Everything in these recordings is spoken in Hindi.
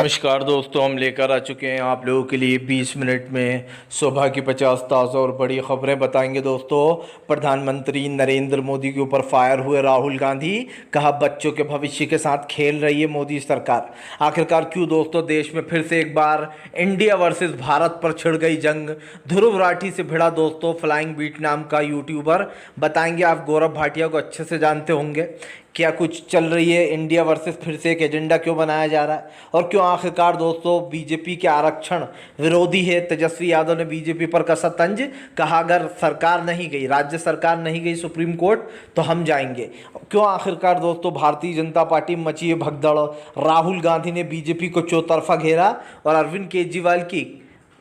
नमस्कार दोस्तों, हम लेकर आ चुके हैं आप लोगों के लिए 20 मिनट में सुबह की 50 ताज़ा और बड़ी खबरें बताएंगे। दोस्तों, प्रधानमंत्री नरेंद्र मोदी के ऊपर फायर हुए राहुल गांधी, कहा बच्चों के भविष्य के साथ खेल रही है मोदी सरकार। आखिरकार क्यों दोस्तों देश में फिर से एक बार इंडिया वर्सेस भारत पर छिड़ गई जंग। ध्रुव राठी से भिड़ा दोस्तों फ्लाइंग बीट नाम का यूट्यूबर। बताएंगे, आप गौरव भाटिया को अच्छे से जानते होंगे। क्या कुछ चल रही है, इंडिया वर्सेस फिर से एक एजेंडा क्यों बनाया जा रहा है, और क्यों आखिरकार दोस्तों बीजेपी के आरक्षण विरोधी है। तेजस्वी यादव ने बीजेपी पर कसा तंज, कहा अगर सरकार नहीं गई, राज्य सरकार नहीं गई सुप्रीम कोर्ट तो हम जाएंगे। क्यों आखिरकार दोस्तों भारतीय जनता पार्टी में मची है भगदड़। राहुल गांधी ने बीजेपी को चौतरफा घेरा और अरविंद केजरीवाल की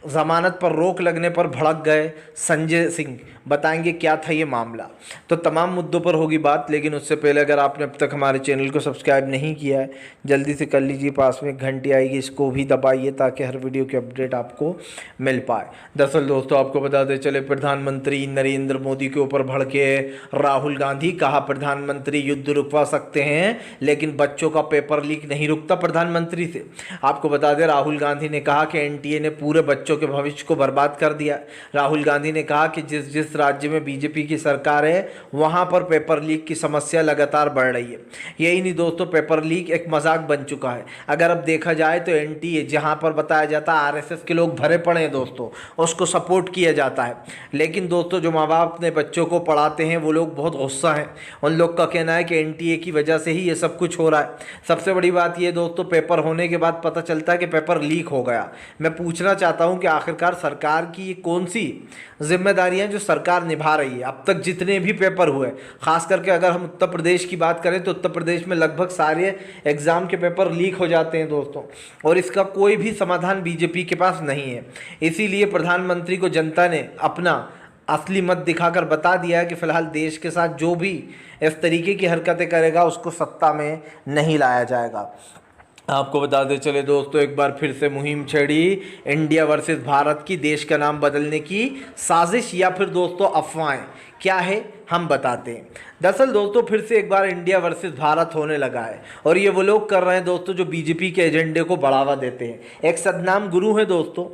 जमानत पर रोक लगने पर भड़क गए संजय सिंह। बताएंगे क्या था ये मामला। तो तमाम मुद्दों पर होगी बात, लेकिन उससे पहले अगर आपने अब तक हमारे चैनल को सब्सक्राइब नहीं किया है जल्दी से कर लीजिए। पास में घंटी आएगी, इसको भी दबाइए ताकि हर वीडियो की अपडेट आपको मिल पाए। दरअसल दोस्तों आपको बताते चले, प्रधानमंत्री नरेंद्र मोदी के ऊपर भड़के राहुल गांधी। कहा प्रधानमंत्री युद्ध रुकवा सकते हैं लेकिन बच्चों का पेपर लीक नहीं रुकता प्रधानमंत्री से। आपको बता दें, राहुल गांधी ने कहा कि एनटीए ने पूरे बच्चों के भविष्य को बर्बाद कर दिया। राहुल गांधी ने कहा कि जिस जिस राज्य में बीजेपी की सरकार है वहां पर पेपर लीक की समस्या लगातार बढ़ रही है। यही नहीं दोस्तों, पेपर लीक एक मजाक बन चुका है। अगर अब देखा जाए तो एनटीए जहां पर बताया जाता है आरएसएस के लोग भरे पड़े हैं दोस्तों, उसको सपोर्ट किया जाता है। लेकिन दोस्तों जो माँ बाप अपने बच्चों को पढ़ाते हैं वो लोग बहुत गुस्सा हैं। उन लोग का कहना है कि एनटीए की वजह से ही ये सब कुछ हो रहा है। सबसे बड़ी बात ये दोस्तों, पेपर होने के बाद पता चलता है कि पेपर लीक हो गया। मैं पूछना चाहता हूं कि आखिरकार सरकार की ये कौन सी जिम्मेदारियां जो सरकार निभा रही है। अब तक जितने भी पेपर हुए, खास करके अगर हम उत्तर प्रदेश की बात करें तो उत्तर प्रदेश में लगभग सारे एग्जाम के पेपर लीक हो जाते हैं दोस्तों, और इसका कोई भी समाधान बीजेपी के पास नहीं है। इसीलिए प्रधानमंत्री को जनता ने अपना असली मत दिखाकर बता दिया है कि फिलहाल देश के साथ जो भी इस तरीके की हरकतें करेगा उसको सत्ता में नहीं लाया जाएगा। आपको बताते चले दोस्तों, एक बार फिर से मुहिम छेड़ी इंडिया वर्सेस भारत की। देश का नाम बदलने की साजिश या फिर दोस्तों अफवाहें क्या है हम बताते हैं। दरअसल दोस्तों फिर से एक बार इंडिया वर्सेस भारत होने लगा है, और ये वो लोग कर रहे हैं दोस्तों जो बीजेपी के एजेंडे को बढ़ावा देते हैं। एक सदनाम गुरु है दोस्तों,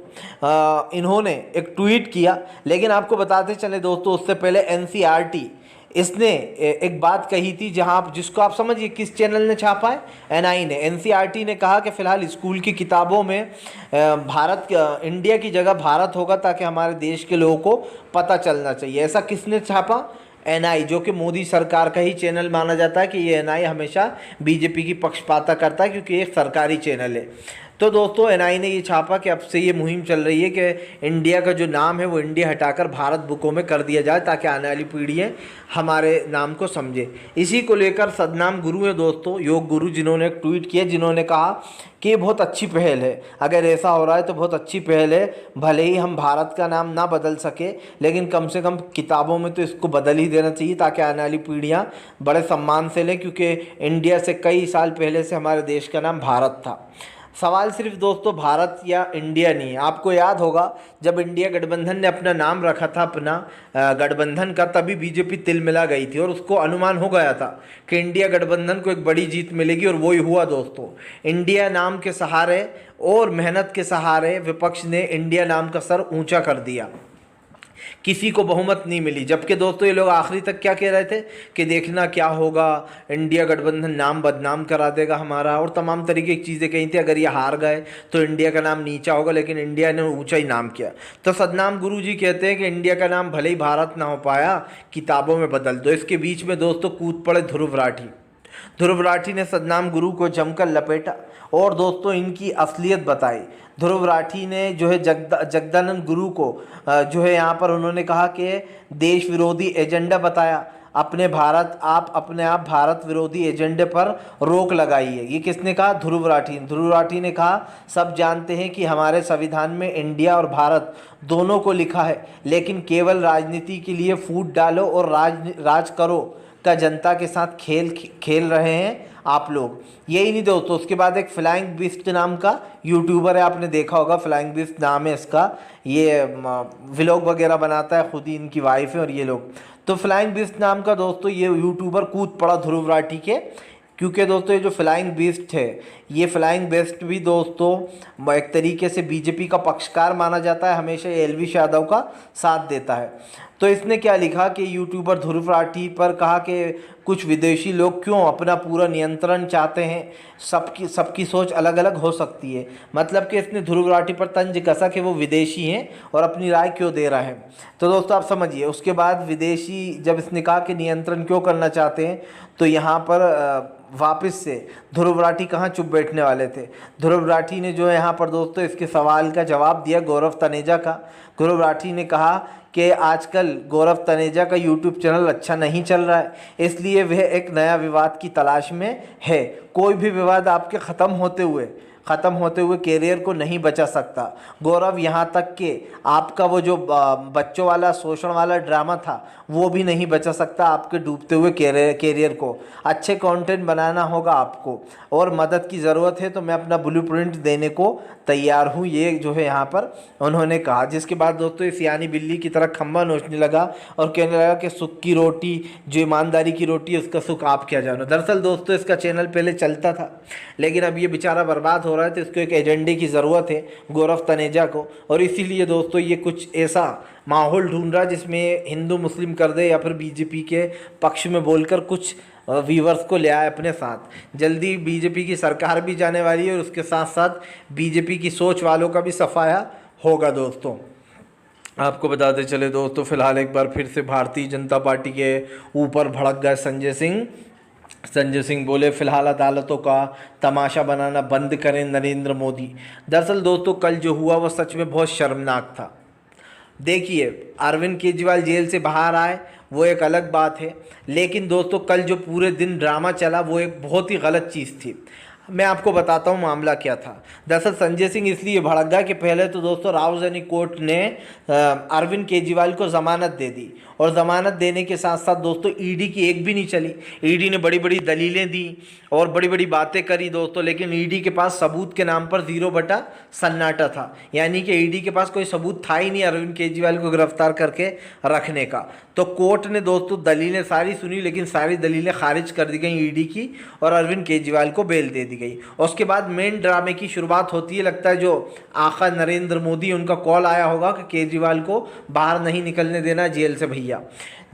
इन्होंने एक ट्वीट किया। लेकिन आपको बताते चले दोस्तों, उससे पहले एनसीईआरटी इसने एक बात कही थी, जहां जिसको आप समझिए किस चैनल ने छापा है, एनआई ने। एनसीईआरटी ने कहा कि फिलहाल स्कूल की किताबों में भारत इंडिया की जगह भारत होगा ताकि हमारे देश के लोगों को पता चलना चाहिए। ऐसा किसने छापा? एनआई, जो कि मोदी सरकार का ही चैनल माना जाता है कि ये एनआई हमेशा बीजेपी की पक्षपाता करता है क्योंकि एक सरकारी चैनल है। तो दोस्तों एनआई ने ये छापा कि अब से ये मुहिम चल रही है कि इंडिया का जो नाम है वो इंडिया हटाकर भारत बुकों में कर दिया जाए ताकि आने वाली पीढ़ियाँ हमारे नाम को समझे। इसी को लेकर सदनाम गुरु है दोस्तों, योग गुरु, जिन्होंने एक ट्वीट किया, जिन्होंने कहा कि ये बहुत अच्छी पहल है। अगर ऐसा हो रहा है तो बहुत अच्छी पहल है। भले ही हम भारत का नाम ना बदल सके लेकिन कम से कम किताबों में तो इसको बदल ही देना चाहिए ताकि आने वाली पीढ़ियाँ बड़े सम्मान से लें, क्योंकि इंडिया से कई साल पहले से हमारे देश का नाम भारत था। सवाल सिर्फ दोस्तों भारत या इंडिया नहीं है। आपको याद होगा जब इंडिया गठबंधन ने अपना नाम रखा था अपना गठबंधन का, तभी बीजेपी तिलमिला गई थी और उसको अनुमान हो गया था कि इंडिया गठबंधन को एक बड़ी जीत मिलेगी, और वही हुआ दोस्तों। इंडिया नाम के सहारे और मेहनत के सहारे विपक्ष ने इंडिया नाम का सर ऊंचा कर दिया। किसी को बहुमत नहीं मिली, जबकि दोस्तों ये लोग आखिरी तक क्या कह रहे थे कि देखना क्या होगा, इंडिया गठबंधन नाम बदनाम करा देगा हमारा, और तमाम तरीके की चीज़ें कही थी। अगर ये हार गए तो इंडिया का नाम नीचा होगा, लेकिन इंडिया ने ऊंचा ही नाम किया। तो सदनाम गुरु जी कहते हैं कि इंडिया का नाम भले ही भारत ना हो पाया, किताबों में बदल दो। इसके बीच में दोस्तों कूद पड़े ध्रुव राठी। ध्रुव राठी ने सदनाम गुरु को जमकर लपेटा और दोस्तों इनकी असलियत बताई। ध्रुव राठी ने जो है जगदानंद गुरु को जो है यहाँ पर उन्होंने कहा कि देश विरोधी एजेंडा बताया। आप अपने आप भारत विरोधी एजेंडे पर रोक लगाइए। ये किसने कहा? ध्रुव राठी। ध्रुव राठी ने कहा सब जानते हैं कि हमारे संविधान में इंडिया और भारत दोनों को लिखा है, लेकिन केवल राजनीति के लिए फूट डालो और राज करो का जनता के साथ खेल रहे हैं आप लोग। यही नहीं दोस्तों, उसके बाद एक फ्लाइंग बीस्ट नाम का यूट्यूबर है, आपने देखा होगा, फ्लाइंग बीस्ट नाम है इसका। ये व्लॉग वगैरह बनाता है, खुद ही इनकी वाइफ है और ये लोग। तो फ्लाइंग बीस्ट नाम का दोस्तों ये यूट्यूबर कूद पड़ा ध्रुव राठी के, क्योंकि दोस्तों ये जो फ्लाइंग बीस्ट है ये फ्लाइंग वेस्ट भी दोस्तों एक तरीके से बीजेपी का पक्षकार माना जाता है, हमेशा ये एलविश यादव का साथ देता है। तो इसने क्या लिखा कि यूट्यूबर ध्रुव राठी पर कहा कि कुछ विदेशी लोग क्यों अपना पूरा नियंत्रण चाहते हैं, सबकी सोच अलग अलग हो सकती है। मतलब कि इसने ध्रुव राठी पर तंज कसा कि वो विदेशी हैं और अपनी राय क्यों दे रहे हैं। तो दोस्तों आप समझिए, उसके बाद विदेशी जब इसने कहा कि नियंत्रण क्यों करना चाहते हैं, तो यहाँ पर वापस से ध्रुव राठी कहाँ चुप बैठने वाले थे। ध्रुव राठी ने जो है यहाँ पर दोस्तों इसके सवाल का जवाब दिया गौरव तनेजा का। गौरव राठी ने कहा कि आजकल गौरव तनेजा का यूट्यूब चैनल अच्छा नहीं चल रहा है, इसलिए वह एक नया विवाद की तलाश में है। कोई भी विवाद आपके ख़त्म होते हुए कैरियर को नहीं बचा सकता। गौरव, यहाँ तक कि आपका वो जो बच्चों वाला शोषण वाला ड्रामा था वो भी नहीं बचा सकता आपके डूबते हुए कैरियर को। अच्छे कंटेंट बनाना होगा आपको और मदद की ज़रूरत है तो मैं अपना ब्लूप्रिंट देने को तैयार हूँ, ये जो है यहाँ पर उन्होंने कहा। जिसके बाद दोस्तों इस सियानी बिल्ली की तरह खम्बा नोचने लगा और कहने लगा कि सुख की रोटी जो ईमानदारी की रोटी है उसका सुख आप क्या जानो। दरअसल दोस्तों इसका चैनल पहले चलता था, लेकिन अब ये बेचारा बर्बाद हो रहा है, तो इसको एक एजेंडे की ज़रूरत है गौरव तनेजा को, और इसीलिए दोस्तों ये कुछ ऐसा माहौल ढूंढ रहा है जिसमें हिंदू मुस्लिम कर दे या फिर बीजेपी के पक्ष में बोलकर कुछ व्यूवर्स को ले आए अपने साथ। जल्दी बीजेपी की सरकार भी जाने वाली है और उसके साथ साथ बीजेपी की सोच वालों का भी सफाया होगा। दोस्तों आपको बताते चले दोस्तों, फिलहाल एक बार फिर से भारतीय जनता पार्टी के ऊपर भड़क गए संजय सिंह बोले फिलहाल अदालतों का तमाशा बनाना बंद करें नरेंद्र मोदी। दरअसल दोस्तों कल जो हुआ वो सच में बहुत शर्मनाक था। देखिए, अरविंद केजरीवाल जेल से बाहर आए वो एक अलग बात है, लेकिन दोस्तों कल जो पूरे दिन ड्रामा चला वो एक बहुत ही गलत चीज़ थी। मैं आपको बताता हूँ मामला क्या था। दरअसल संजय सिंह इसलिए भड़क गया कि पहले तो दोस्तों रावजानी कोर्ट ने अरविंद केजरीवाल को ज़मानत दे दी, और ज़मानत देने के साथ साथ दोस्तों ईडी की एक भी नहीं चली। ईडी ने बड़ी बड़ी दलीलें दी और बड़ी बड़ी बातें करी दोस्तों, लेकिन ईडी के पास सबूत के नाम पर 0 सन्नाटा था। यानी कि ईडी के पास कोई सबूत था ही नहीं अरविंद केजरीवाल को गिरफ्तार करके रखने का। तो कोर्ट ने दोस्तों दलीलें सारी सुनी, लेकिन सारी दलीलें खारिज कर दी गई ईडी की और अरविंद केजरीवाल को बेल दे दी गई। और उसके बाद मेन ड्रामे की शुरुआत होती है। लगता है जो आका नरेंद्र मोदी, उनका कॉल आया होगा कि केजरीवाल को बाहर नहीं निकलने देना जेल से भैया।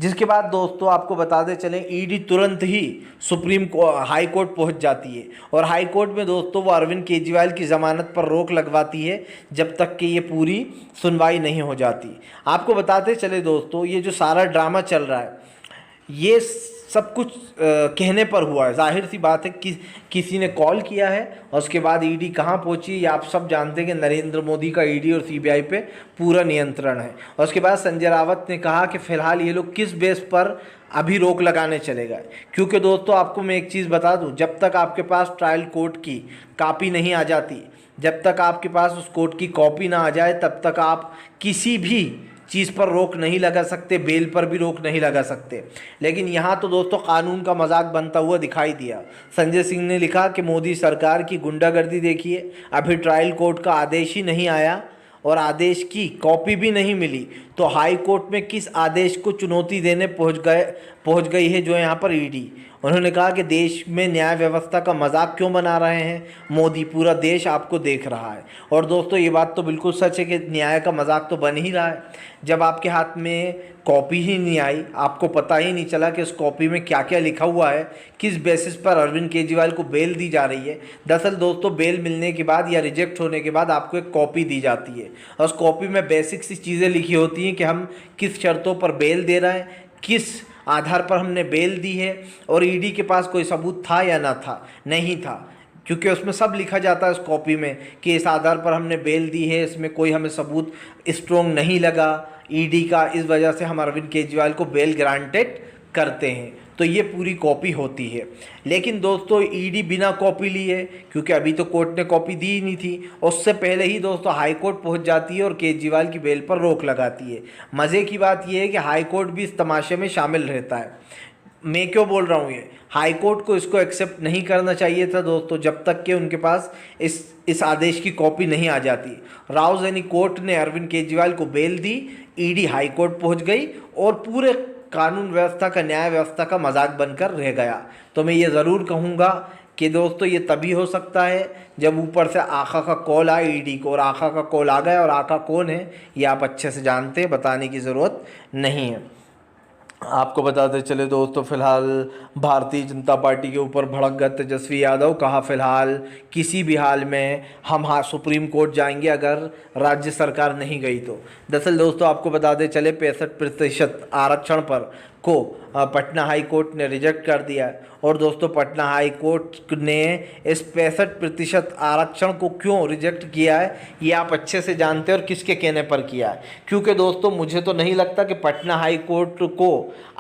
जिसके बाद दोस्तों आपको बताते चले ईडी तुरंत ही हाई कोर्ट पहुंच जाती है, और हाई कोर्ट में दोस्तों वो अरविंद केजरीवाल की ज़मानत पर रोक लगवाती है जब तक कि ये पूरी सुनवाई नहीं हो जाती। आपको बताते चले दोस्तों, ये जो सारा ड्रामा चल रहा है ये सब कुछ कहने पर हुआ है। जाहिर सी बात है कि किसी ने कॉल किया है, और उसके बाद ईडी कहाँ पहुंची ये आप सब जानते हैं कि नरेंद्र मोदी का ईडी और सीबीआई पे पूरा नियंत्रण है। और उसके बाद संजय रावत ने कहा कि फ़िलहाल ये लोग किस बेस पर अभी रोक लगाने चले गए। क्योंकि दोस्तों आपको मैं एक चीज़ बता दूं, जब तक आपके पास ट्रायल कोर्ट की कॉपी नहीं आ जाती, जब तक आपके पास उस कोर्ट की कॉपी ना आ जाए, तब तक आप किसी भी चीज़ पर रोक नहीं लगा सकते, बेल पर भी रोक नहीं लगा सकते। लेकिन यहाँ तो दोस्तों कानून का मजाक बनता हुआ दिखाई दिया। संजय सिंह ने लिखा कि मोदी सरकार की गुंडागर्दी देखिए, अभी ट्रायल कोर्ट का आदेश ही नहीं आया और आदेश की कॉपी भी नहीं मिली, तो हाई कोर्ट में किस आदेश को चुनौती देने पहुंच गई है जो यहाँ पर ईडी। उन्होंने कहा कि देश में न्याय व्यवस्था का मजाक क्यों बना रहे हैं मोदी, पूरा देश आपको देख रहा है। और दोस्तों ये बात तो बिल्कुल सच है कि न्याय का मजाक तो बन ही रहा है, जब आपके हाथ में कॉपी ही नहीं आई, आपको पता ही नहीं चला कि उस कॉपी में क्या क्या लिखा हुआ है, किस बेसिस पर अरविंद केजरीवाल को बेल दी जा रही है। दरअसल दोस्तों बेल मिलने के बाद या रिजेक्ट होने के बाद आपको एक कॉपी दी जाती है, और उस कॉपी में बेसिक सी चीज़ें लिखी होती हैं कि हम किस शर्तों पर बेल दे रहे हैं, किस आधार पर हमने बेल दी है, और ईडी के पास कोई सबूत था या ना था, नहीं था, क्योंकि उसमें सब लिखा जाता है उस कॉपी में कि इस आधार पर हमने बेल दी है, इसमें कोई हमें सबूत स्ट्रॉन्ग नहीं लगा ईडी का, इस वजह से हम अरविंद केजरीवाल को बेल ग्रांटेड करते हैं। तो ये पूरी कॉपी होती है। लेकिन दोस्तों ईडी बिना कॉपी लिए, क्योंकि अभी तो कोर्ट ने कॉपी दी ही नहीं थी, उससे पहले ही दोस्तों हाई कोर्ट पहुंच जाती है और केजरीवाल की बेल पर रोक लगाती है। मज़े की बात यह है कि हाई कोर्ट भी इस तमाशे में शामिल रहता है। मैं क्यों बोल रहा हूँ ये, हाई कोर्ट को इसको एक्सेप्ट नहीं करना चाहिए था दोस्तों, जब तक कि उनके पास इस आदेश की कॉपी नहीं आ जाती। रावजानी कोर्ट ने अरविंद केजरीवाल को बेल दी, ईडी हाई कोर्ट पहुँच गई और पूरे कानून व्यवस्था का, न्याय व्यवस्था का मजाक बनकर रह गया। तो मैं ये ज़रूर कहूँगा कि दोस्तों ये तभी हो सकता है जब ऊपर से आका का कॉल आए ईडी को, और आका का कॉल आ गया, और आका कौन है ये आप अच्छे से जानते हैं, बताने की ज़रूरत नहीं है। आपको बताते चले दोस्तों, फिलहाल भारतीय जनता पार्टी के ऊपर भड़क गए तेजस्वी यादव। कहा फिलहाल किसी भी हाल में हम सुप्रीम कोर्ट जाएंगे अगर राज्य सरकार नहीं गई तो। दरअसल दोस्तों आपको बताते चले 65% आरक्षण पर को पटना हाई कोर्ट ने रिजेक्ट कर दिया है। और दोस्तों पटना हाई कोर्ट ने इस 65% आरक्षण को क्यों रिजेक्ट किया है ये आप अच्छे से जानते हैं, और किसके कहने पर किया है। क्योंकि दोस्तों मुझे तो नहीं लगता कि पटना हाई कोर्ट को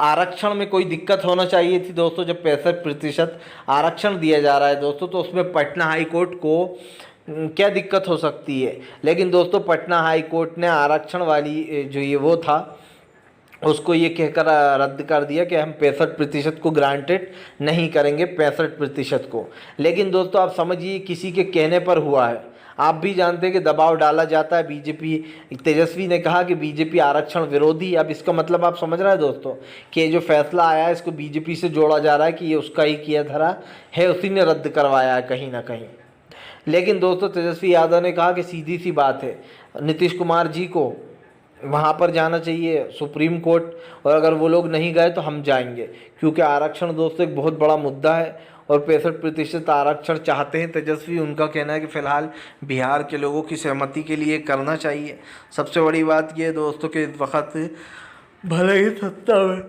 आरक्षण में कोई दिक्कत होना चाहिए थी। दोस्तों जब 65% आरक्षण दिया जा रहा है दोस्तों, तो उसमें पटना हाई कोर्ट को क्या दिक्कत हो सकती है। लेकिन दोस्तों पटना हाई कोर्ट ने आरक्षण वाली जो ये वो था उसको ये कहकर रद्द कर दिया कि हम 65% को ग्रांटेड नहीं करेंगे, 65% को। लेकिन दोस्तों आप समझिए किसी के कहने पर हुआ है। आप भी जानते हैं कि दबाव डाला जाता है। बीजेपी, तेजस्वी ने कहा कि बीजेपी आरक्षण विरोधी। अब इसका मतलब आप समझ रहे हैं दोस्तों कि ये जो फैसला आया है इसको बीजेपी से जोड़ा जा रहा है कि ये उसका ही किया धरा है, उसी ने रद्द करवाया है कहीं ना कहीं। लेकिन दोस्तों तेजस्वी यादव ने कहा कि सीधी सी बात है, नीतीश कुमार जी को वहाँ पर जाना चाहिए सुप्रीम कोर्ट, और अगर वो लोग नहीं गए तो हम जाएंगे। क्योंकि आरक्षण दोस्तों एक बहुत बड़ा मुद्दा है, और 65% आरक्षण चाहते हैं तेजस्वी। उनका कहना है कि फ़िलहाल बिहार के लोगों की सहमति के लिए करना चाहिए। सबसे बड़ी बात यह है दोस्तों कि इस वक्त भले ही सत्ता में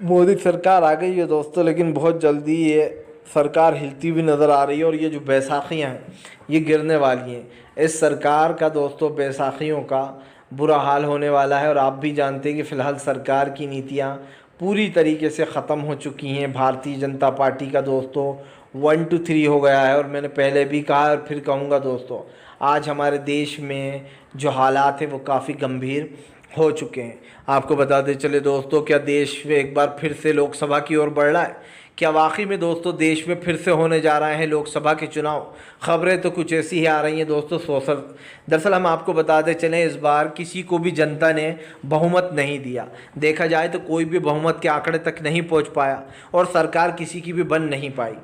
मोदी सरकार आ गई है दोस्तों, लेकिन बहुत जल्दी ये सरकार हिलती हुई नज़र आ रही है, और ये जो बैसाखियाँ हैं ये गिरने वाली हैं। इस सरकार का दोस्तों बैसाखियों का बुरा हाल होने वाला है। और आप भी जानते हैं कि फ़िलहाल सरकार की नीतियाँ पूरी तरीके से ख़त्म हो चुकी हैं। भारतीय जनता पार्टी का दोस्तों 1 to 3 हो गया है। और मैंने पहले भी कहा और फिर कहूँगा दोस्तों, आज हमारे देश में जो हालात हैं वो काफ़ी गंभीर हो चुके हैं। आपको बताते चले दोस्तों, क्या देश में एक बार फिर से लोकसभा की ओर बढ़ रहा है? क्या वाकई में दोस्तों देश में फिर से होने जा रहे हैं लोकसभा के चुनाव? खबरें तो कुछ ऐसी ही आ रही हैं दोस्तों सोशल। दरअसल हम आपको बताते चलें, इस बार किसी को भी जनता ने बहुमत नहीं दिया। देखा जाए तो कोई भी बहुमत के आंकड़े तक नहीं पहुंच पाया, और सरकार किसी की भी बन नहीं पाई।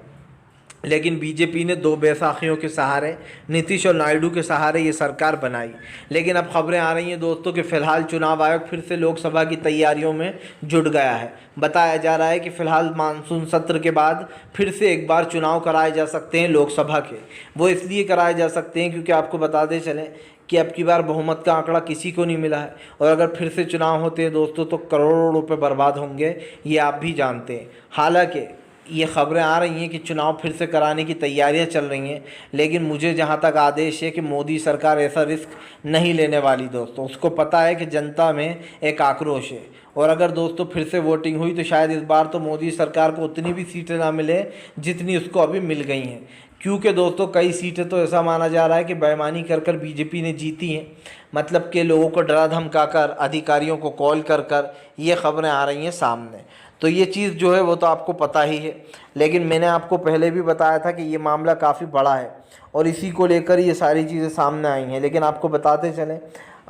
लेकिन बीजेपी ने 2 बैसाखियों के सहारे, नीतीश और नायडू के सहारे ये सरकार बनाई। लेकिन अब खबरें आ रही हैं दोस्तों कि फ़िलहाल चुनाव आयोग फिर से लोकसभा की तैयारियों में जुट गया है। बताया जा रहा है कि फ़िलहाल मानसून सत्र के बाद फिर से एक बार चुनाव कराए जा सकते हैं लोकसभा के। वो इसलिए कराए जा सकते हैं क्योंकि आपको बताते चलें कि अब की बार बहुमत का आंकड़ा किसी को नहीं मिला है, और अगर फिर से चुनाव होते हैं दोस्तों तो करोड़ों रुपये बर्बाद होंगे, ये आप भी जानते हैं। हालांकि ये खबरें आ रही हैं कि चुनाव फिर से कराने की तैयारियां चल रही हैं, लेकिन मुझे जहां तक आदेश है कि मोदी सरकार ऐसा रिस्क नहीं लेने वाली दोस्तों। उसको पता है कि जनता में एक आक्रोश है, और अगर दोस्तों फिर से वोटिंग हुई तो शायद इस बार तो मोदी सरकार को उतनी भी सीटें ना मिले जितनी उसको अभी मिल गई हैं। क्योंकि दोस्तों कई सीटें तो ऐसा माना जा रहा है कि बेईमानी कर कर बीजेपी ने जीती हैं, मतलब कि लोगों को डरा धमकाकर, अधिकारियों को कॉल कर कर ये खबरें आ रही हैं सामने। तो ये चीज़ जो है वो तो आपको पता ही है। लेकिन मैंने आपको पहले भी बताया था कि ये मामला काफ़ी बड़ा है, और इसी को लेकर ये सारी चीज़ें सामने आई हैं। लेकिन आपको बताते चलें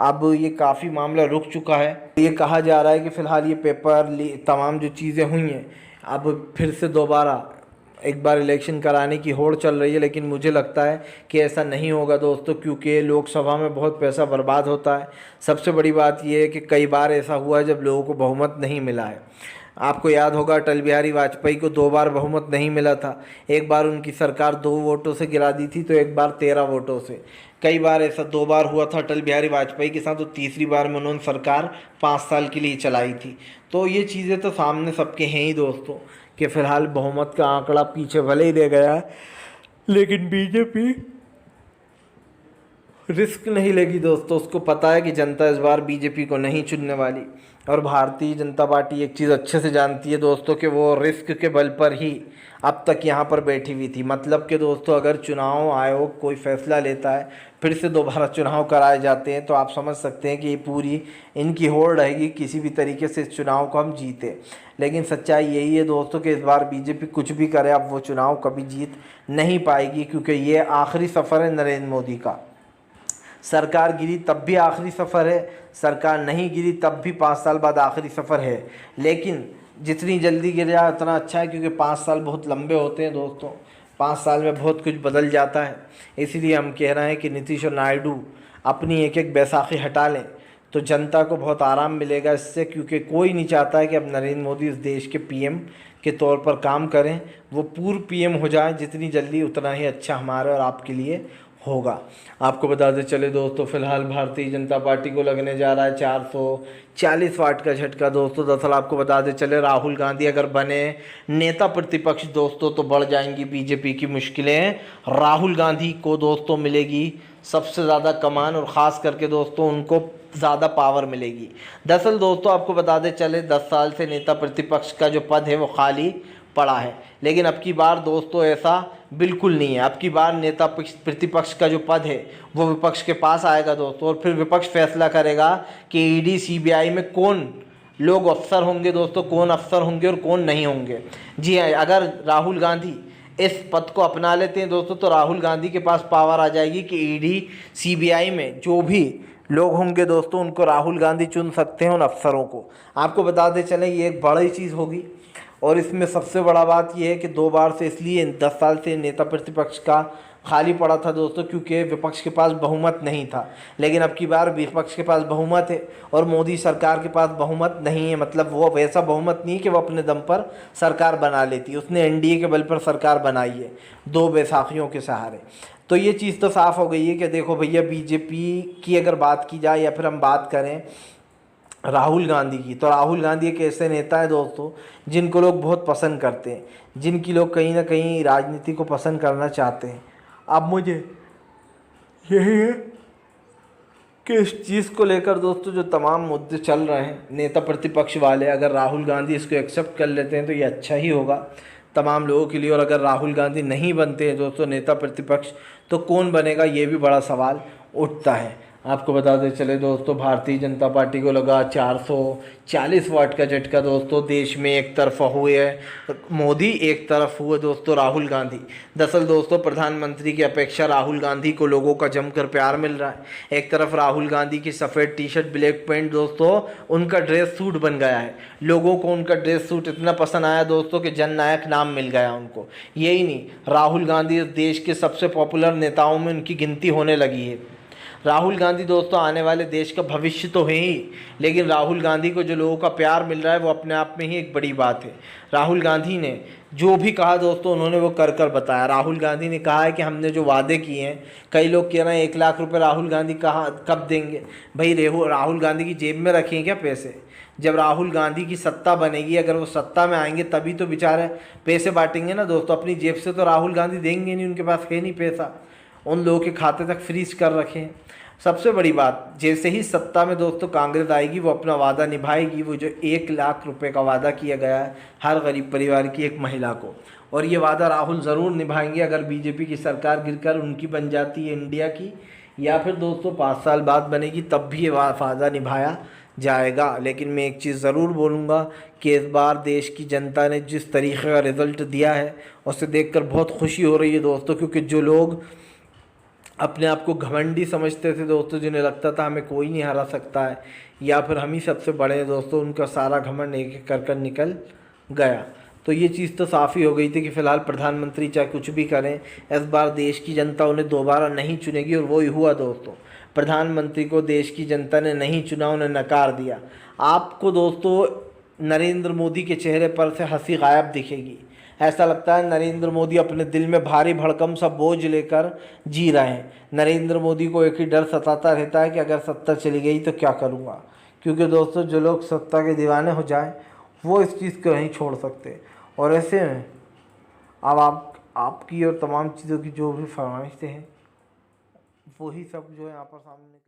अब ये काफ़ी मामला रुक चुका है। ये कहा जा रहा है कि फ़िलहाल ये पेपर तमाम जो चीज़ें हुई हैं, अब फिर से दोबारा एक बार इलेक्शन कराने की होड़ चल रही है। लेकिन मुझे लगता है कि ऐसा नहीं होगा दोस्तों, क्योंकि लोकसभा में बहुत पैसा बर्बाद होता है। सबसे बड़ी बात यह है कि कई बार ऐसा हुआ है जब लोगों को बहुमत नहीं मिला है। आपको याद होगा अटल बिहारी वाजपेयी को 2 बार बहुमत नहीं मिला था। एक बार उनकी सरकार 2 वोटों से गिरा दी थी, तो एक बार 13 वोटों से। कई बार ऐसा 2 बार हुआ था अटल बिहारी वाजपेयी के साथ, तो तीसरी बार में उन्होंने सरकार 5 साल के लिए चलाई थी। तो ये चीज़ें तो सामने सबके हैं ही दोस्तों कि फ़िलहाल बहुमत का आंकड़ा पीछे भले ही रह गया है, लेकिन बीजेपी रिस्क नहीं लेगी दोस्तों। उसको पता है कि जनता इस बार बीजेपी को नहीं चुनने वाली। और भारतीय जनता पार्टी एक चीज़ अच्छे से जानती है दोस्तों कि वो रिस्क के बल पर ही अब तक यहाँ पर बैठी हुई थी। मतलब कि दोस्तों अगर चुनाव आयोग कोई फैसला लेता है, फिर से दोबारा चुनाव कराए जाते हैं, तो आप समझ सकते हैं कि ये पूरी इनकी होड़ रहेगी किसी भी तरीके से इस चुनाव को हम जीते। लेकिन सच्चाई यही है दोस्तों कि इस बार बीजेपी कुछ भी करे, अब वो चुनाव कभी जीत नहीं पाएगी, क्योंकि ये आखिरी सफ़र है नरेंद्र मोदी का। सरकार गिरी तब भी आखिरी सफ़र है, सरकार नहीं गिरी तब भी 5 साल बाद आखिरी सफ़र है। लेकिन जितनी जल्दी गिर जाए उतना अच्छा है, क्योंकि 5 साल बहुत लंबे होते हैं दोस्तों। 5 साल में बहुत कुछ बदल जाता है। इसीलिए हम कह रहे हैं कि नीतीश और नायडू अपनी एक एक बैसाखी हटा लें तो जनता को बहुत आराम मिलेगा इससे, क्योंकि कोई नहीं चाहता है कि अब नरेंद्र मोदी इस देश के पीएम के तौर पर काम करें। वो पूर्व पीएम हो जाए जितनी जल्दी, उतना ही अच्छा हमारे और आपके लिए होगा। आपको बताते चले दोस्तों, फिलहाल भारतीय जनता पार्टी को लगने जा रहा है 440 वाट का झटका दोस्तों। दरअसल आपको बताते चले, राहुल गांधी अगर बने नेता प्रतिपक्ष दोस्तों तो बढ़ जाएंगी बीजेपी की मुश्किलें। राहुल गांधी को दोस्तों मिलेगी सबसे ज़्यादा कमान, और ख़ास करके दोस्तों उनको ज़्यादा पावर मिलेगी। दरअसल दोस्तों आपको बताते चले, 10 साल से नेता प्रतिपक्ष का जो पद है वो खाली पड़ा है, लेकिन अब की बार दोस्तों ऐसा बिल्कुल नहीं है। अब की बार नेता प्रतिपक्ष का जो पद है वो विपक्ष के पास आएगा दोस्तों, और फिर विपक्ष फैसला करेगा कि ईडी सीबीआई में कौन लोग अफसर होंगे दोस्तों, कौन अफसर होंगे और कौन नहीं होंगे। जी हाँ, अगर राहुल गांधी इस पद को अपना लेते हैं दोस्तों तो राहुल गांधी के पास पावर आ जाएगी कि ईडी सीबीआई में जो भी लोग होंगे दोस्तों उनको राहुल गांधी चुन सकते हैं, उन अफसरों को। आपको बताते चलें ये एक बड़ी चीज़ होगी, और इसमें सबसे बड़ा बात यह है कि 2 बार से इसलिए 10 साल से नेता प्रतिपक्ष का खाली पड़ा था दोस्तों क्योंकि विपक्ष के पास बहुमत नहीं था। लेकिन अब की बार विपक्ष के पास बहुमत है और मोदी सरकार के पास बहुमत नहीं है। मतलब वो वैसा बहुमत नहीं कि वो अपने दम पर सरकार बना लेती, उसने एनडीए के बल पर सरकार बनाई है 2 बैसाखियों के सहारे। तो ये चीज़ तो साफ़ हो गई है कि देखो भैया, बीजेपी की अगर बात की जाए या फिर हम बात करें राहुल गांधी की, तो राहुल गांधी एक ऐसे नेता है दोस्तों जिनको लोग बहुत पसंद करते हैं, जिनकी लोग कहीं ना कहीं राजनीति को पसंद करना चाहते हैं। अब मुझे यही है कि इस चीज़ को लेकर दोस्तों जो तमाम मुद्दे चल रहे हैं नेता प्रतिपक्ष वाले, अगर राहुल गांधी इसको एक्सेप्ट कर लेते हैं तो ये अच्छा ही होगा तमाम लोगों के लिए। और अगर राहुल गांधी नहीं बनते हैं दोस्तों नेता प्रतिपक्ष, तो कौन बनेगा, ये भी बड़ा सवाल उठता है। आपको बताते चले दोस्तों, भारतीय जनता पार्टी को लगा 440 वाट का झटका दोस्तों। देश में एक तरफ हुए मोदी, एक तरफ हुए दोस्तों राहुल गांधी। दरअसल दोस्तों प्रधानमंत्री की अपेक्षा राहुल गांधी को लोगों का जमकर प्यार मिल रहा है। एक तरफ राहुल गांधी की सफ़ेद टी शर्ट ब्लैक पैंट दोस्तों उनका ड्रेस सूट बन गया है। लोगों को उनका ड्रेस सूट इतना पसंद आया दोस्तों कि जननायक नाम मिल गया उनको। यही नहीं, राहुल गांधी इस देश के सबसे पॉपुलर नेताओं में उनकी गिनती होने लगी है। राहुल गांधी दोस्तों आने वाले देश का भविष्य तो है ही, लेकिन राहुल गांधी को जो लोगों का प्यार मिल रहा है वो अपने आप में ही एक बड़ी बात है। राहुल गांधी ने जो भी कहा दोस्तों उन्होंने वो कर कर बताया। राहुल गांधी ने कहा है कि हमने जो वादे किए हैं, कई लोग कह रहे हैं 1 लाख रुपए राहुल गांधी कब देंगे। भाई राहुल गांधी की जेब में रखें क्या पैसे? जब राहुल गांधी की सत्ता बनेगी, अगर वो सत्ता में आएंगे तभी तो बेचारे पैसे बांटेंगे ना दोस्तों। अपनी जेब से तो राहुल गांधी देंगे नहीं, उनके पास है नहीं पैसा। उन लोगों के खाते तक फ्रीज कर रखें। सबसे बड़ी बात, जैसे ही सत्ता में दोस्तों कांग्रेस आएगी वो अपना वादा निभाएगी। वो जो 1 लाख रुपए का वादा किया गया है हर गरीब परिवार की एक महिला को, और ये वादा राहुल ज़रूर निभाएंगे अगर बीजेपी की सरकार गिरकर उनकी बन जाती है इंडिया की, या फिर दोस्तों 5 साल बाद बनेगी तब भी ये वादा निभाया जाएगा। लेकिन मैं एक चीज़ ज़रूर बोलूँगा कि इस बार देश की जनता ने जिस तरीके का रिज़ल्ट दिया है उसे देखकर बहुत खुशी हो रही है दोस्तों, क्योंकि जो लोग अपने आप को घमंडी समझते थे दोस्तों, जिन्हें लगता था हमें कोई नहीं हरा सकता है या फिर हम ही सबसे बड़े हैं दोस्तों, उनका सारा घमंड एक एक कर निकल गया। तो ये चीज़ तो साफ़ ही हो गई थी कि फ़िलहाल प्रधानमंत्री चाहे कुछ भी करें, इस बार देश की जनता उन्हें दोबारा नहीं चुनेगी, और वो ही हुआ दोस्तों। प्रधानमंत्री को देश की जनता ने नहीं चुना, उन्हें नकार दिया। आपको दोस्तों नरेंद्र मोदी के चेहरे पर से हंसी गायब दिखेगी। ऐसा लगता है नरेंद्र मोदी अपने दिल में भारी भड़कम सा बोझ लेकर जी रहे हैं। नरेंद्र मोदी को एक ही डर सताता रहता है कि अगर सत्ता चली गई तो क्या करूँगा, क्योंकि दोस्तों जो लोग सत्ता के दीवाने हो जाएं वो इस चीज़ को नहीं छोड़ सकते। और ऐसे में अब आपकी और तमाम चीज़ों की जो भी फरमाइशें हैं वही सब जो है यहाँ पर सामने